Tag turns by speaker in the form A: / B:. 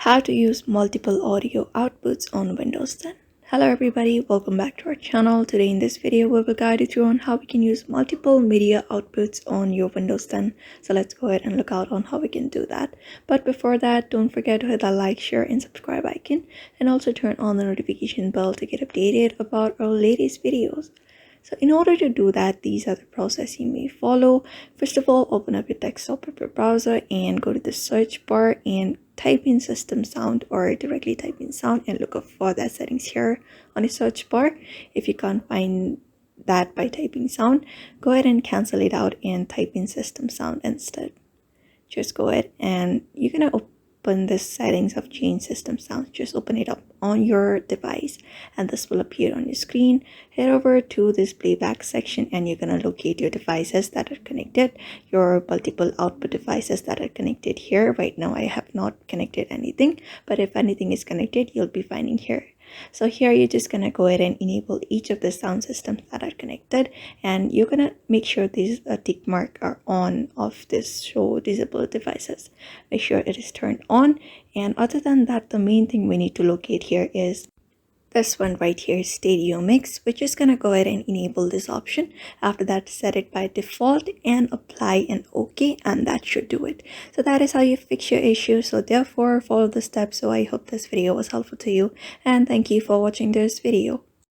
A: How to use multiple audio outputs on Windows 10. Hello everybody, welcome back to our channel. Today in this video we will guide you through on how we can use multiple media outputs on your Windows 10. So let's go ahead and look out on how we can do that. But before that, don't forget to hit that like, share and subscribe icon, and also turn on the notification bell to get updated about our latest videos. So in order to do that, these are the process you may follow. First of all, open up your desktop of your browser and go to the search bar and type in system sound, or directly type in sound and look up for that settings here on the search bar. If you can't find that by typing sound, go ahead and cancel it out and type in system sound instead. Just go ahead and you're gonna open the settings of change system sound. Just open it up on your device and this will appear on your screen. Head over to this playback section and you're gonna locate your devices that are connected, your multiple output devices that are connected here. Right now I have not connected anything, but if anything is connected, you'll be finding here. So here you're just gonna go ahead and enable each of the sound systems that are connected, and you're gonna make sure these tick mark are on of this show disable devices. Make sure it is turned on, and other than that, the main thing we need to locate here is this one right here, stereo mix. We're just gonna go ahead and enable this option. After that, set it by default and apply an OK, and that should do it. So that is how you fix your issue. So therefore follow the steps. So I hope this video was helpful to you, and thank you for watching this video.